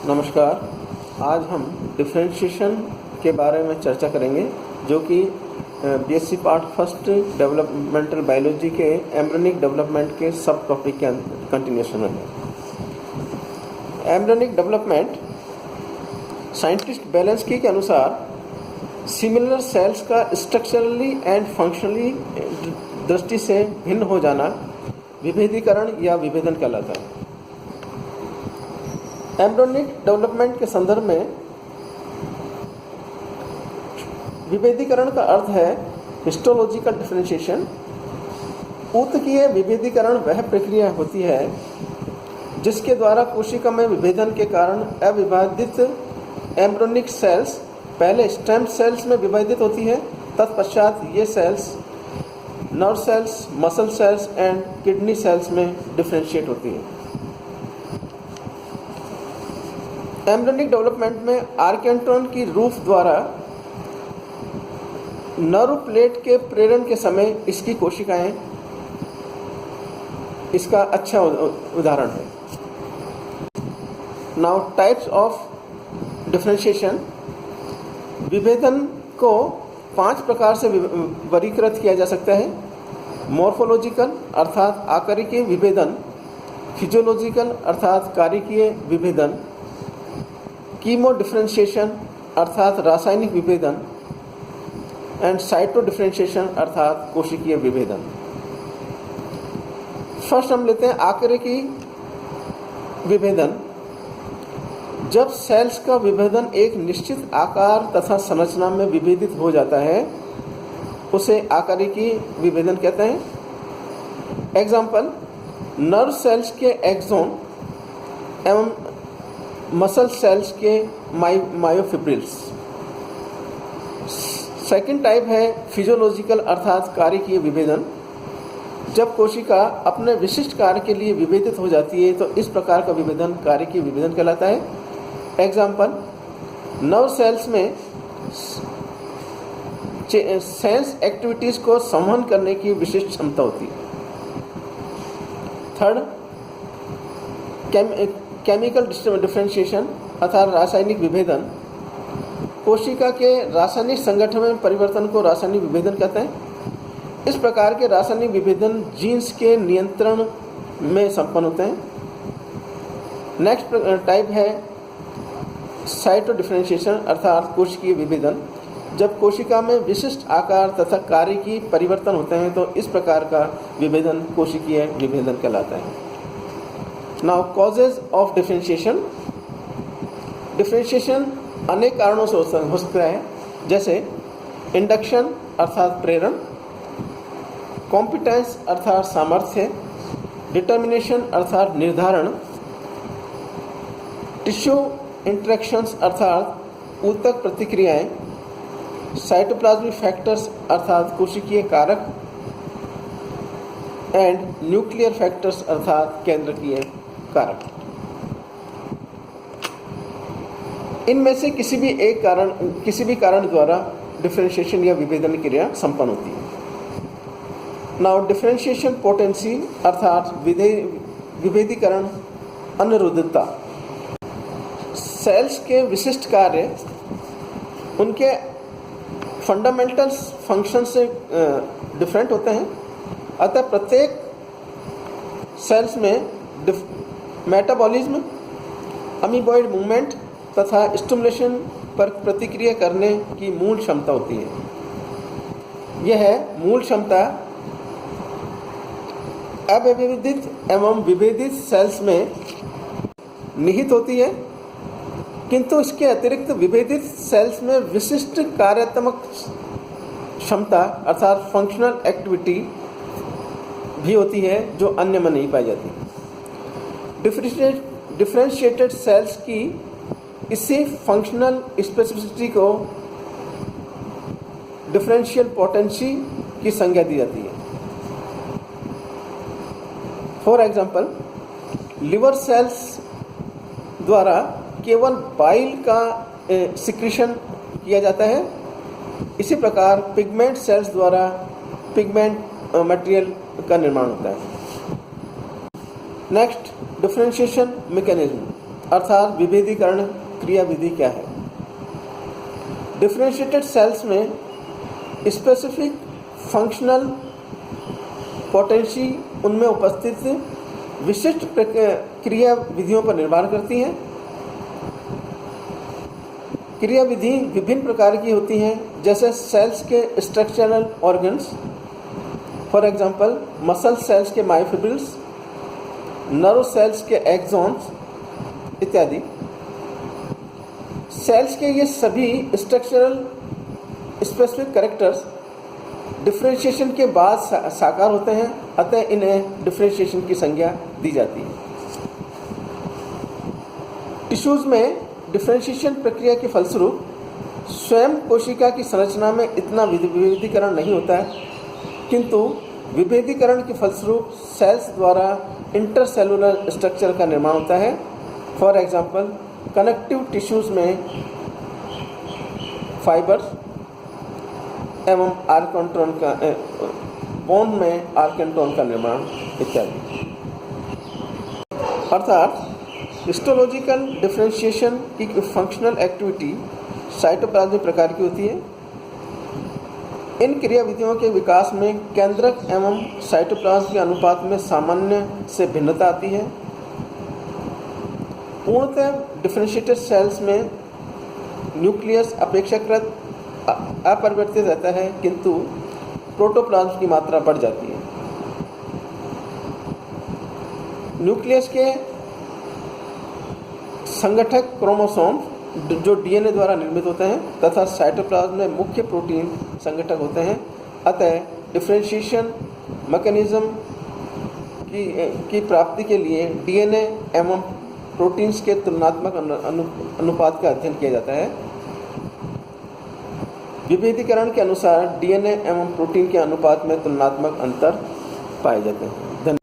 नमस्कार। आज हम डिफरेंशिएशन के बारे में चर्चा करेंगे, जो कि BSc part first developmental biology के एम्ब्रियोनिक डेवलपमेंट के सब टॉपिक के कंटिन्यूएशन में है। एम्ब्रियोनिक डेवलपमेंट साइंटिस्ट बैलेंस्की के अनुसार सिमिलर सेल्स का स्ट्रक्चरली एंड फंक्शनली दृष्टि से भिन्न हो जाना विभेदीकरण या विभेदन कहलाता है। एम्ब्रियोनिक डेवलपमेंट के संदर्भ में विभेदीकरण का अर्थ है हिस्टोलॉजिकल डिफरेंशिएशन। ऊतकीय विभेदीकरण वह प्रक्रिया होती है जिसके द्वारा कोशिका में विभेदन के कारण अविभाजित एम्ब्रियोनिक सेल्स पहले स्टेम सेल्स में विभाजित होती है, तत्पश्चात ये cells nerve cells, muscle cells and kidney cells में डिफरेंशिएट होती है। एम्ब्रियोनिक डेवलपमेंट में आर्केंट्रॉन की रूफ द्वारा नर्व प्लेट के प्रेरण के समय इसकी कोशिकाएं इसका अच्छा उदाहरण है। Now types of differentiation. विभेदन को 5 प्रकार से वर्गीकृत किया जा सकता है। मॉर्फोलॉजिकल अर्थात आकारिकीय विभेदन, फिजियोलॉजिकल अर्थात कारिकीय विभेदन, कीमो डिफरेंशिएशन अर्थात रासायनिक विभेदन एंड साइटो डिफरेंशिएशन अर्थात कोशिकीय विभेदन। फर्स्ट हम लेते हैं आकारिकी विभेदन। जब सेल्स का विभेदन एक निश्चित आकार तथा संरचना में विभेदित हो जाता है उसे आकारिकी विभेदन कहते हैं। एग्जाम्पल, नर्व सेल्स के एक्सोन एवं मसल सेल्स के मायोफिब्रिल्स। सेकंड टाइप है फिजियोलॉजिकल अर्थात कारिकीय विभेदन। जब कोशिका अपने विशिष्ट कार्य के लिए विभेदित हो जाती है तो इस प्रकार का विभेदन कारिकीय विभेदन कहलाता है। एग्जाम्पल, नर्व सेल्स में सेंस एक्टिविटीज को संवहन करने की विशिष्ट क्षमता होती है। थर्ड, केमिकल डिफरेंशिएशन अर्थात रासायनिक विभेदन। कोशिका के रासायनिक संगठन में परिवर्तन को रासायनिक विभेदन कहते हैं। इस प्रकार के रासायनिक विभेदन जीन्स के नियंत्रण में संपन्न होते हैं। नेक्स्ट टाइप है साइटो डिफरेंशिएशन अर्थात कोशिकीय विभेदन। जब कोशिका में विशिष्ट आकार तथा कार्य की परिवर्तन होते हैं तो इस प्रकार का विभेदन कोशिकीय विभेदन कहलाता है। Now causes of differentiation. Differentiation अनेक कारणों से हो सकता है, जैसे इंडक्शन अर्थात प्रेरण, कॉम्पिटेंस अर्थात सामर्थ्य, डिटर्मिनेशन अर्थात निर्धारण, टिश्यू इंटरेक्शंस अर्थात ऊतक प्रतिक्रियाएं, साइटोप्लाज्मिक फैक्टर्स अर्थात कोशिकीय कारक एंड न्यूक्लियर फैक्टर्स अर्थात केंद्रकीय कारक। इनमें से किसी भी कारण द्वारा डिफरेंशिएशन या विभेदन क्रिया संपन्न होती है। नाउ डिफरेंशिएशन पोटेंसी अर्थात विभेदीकरण अनुरुद्धता। सेल्स के विशिष्ट कार्य उनके फंडामेंटल फंक्शन से डिफरेंट होते हैं, अतः प्रत्येक सेल्स में मेटाबॉलिज्म, अमीबॉइड मूवमेंट तथा स्टिमुलेशन पर प्रतिक्रिया करने की मूल क्षमता होती है। यह मूल क्षमता अविभेदित एवं विभेदित सेल्स में निहित होती है, किंतु इसके अतिरिक्त विभेदित सेल्स में विशिष्ट कार्यात्मक क्षमता अर्थात फंक्शनल एक्टिविटी भी होती है जो अन्य में नहीं पाई जाती। डिफरेंशिएटेड सेल्स की इसी फंक्शनल स्पेसिफिसिटी को डिफरेंशियल पोटेंसी की संज्ञा दी जाती है। फॉर एग्जाम्पल, लिवर सेल्स द्वारा केवल बाइल का सिक्रीशन किया जाता है। इसी प्रकार पिगमेंट सेल्स द्वारा पिगमेंट मटेरियल का निर्माण होता है। नेक्स्ट, डिफरेंशिएशन मैकेनिज्म अर्थात विभेदीकरण क्रिया विधि क्या है। डिफरेंशिएटेड सेल्स में स्पेसिफिक फंक्शनल पोटेंसी उनमें उपस्थित विशिष्ट क्रिया विधियों पर निर्भर करती हैं। क्रिया विधि विभिन्न प्रकार की होती हैं, जैसे सेल्स के structural organs, for example muscle cells के मायोफिब्रिल्स, नर्व सेल्स के एक्सॉन्स इत्यादि। सेल्स के ये सभी स्ट्रक्चरल स्पेसिफिक कैरेक्टर्स डिफरेंशिएशन के बाद साकार होते हैं, अतः इन्हें डिफरेंशिएशन की संज्ञा दी जाती है। टिश्यूज में डिफरेंशिएशन प्रक्रिया के फलस्वरूप स्वयं कोशिका की संरचना में इतना विभेदीकरण नहीं होता है, किंतु विभेदीकरण के फलस्वरूप सेल्स द्वारा इंटरसेलुलर स्ट्रक्चर का निर्माण होता है। फॉर एग्जांपल कनेक्टिव टिश्यूज में फाइबर्स एवं आर्केंट्रॉन का, बोन में आर्केंट्रॉन का निर्माण इत्यादि। अर्थात हिस्टोलॉजिकल डिफरेंशिएशन की फंक्शनल एक्टिविटी साइटोप्लाज्म प्रकार की होती है। इन क्रिया विधियों के विकास में केंद्रक एवं साइटोप्लाज्म के अनुपात में सामान्य से भिन्नता आती है। पूर्णतः डिफरेंशिएटेड सेल्स में न्यूक्लियस अपेक्षाकृत अपरिवर्तित रहता है, किंतु प्रोटोप्लाज्म की मात्रा बढ़ जाती है। न्यूक्लियस के संगठक क्रोमोसोम जो डीएनए द्वारा निर्मित होते हैं तथा साइटोप्लाज्म में मुख्य प्रोटीन संगठक होते हैं, अतः डिफरेंशिएशन मैकेनिज्म की प्राप्ति के लिए डीएनए एवं प्रोटीन्स के तुलनात्मक अनुपात का अध्ययन किया जाता है। विभेदीकरण के अनुसार डीएनए एवं प्रोटीन के अनुपात में तुलनात्मक अंतर पाए जाते हैं।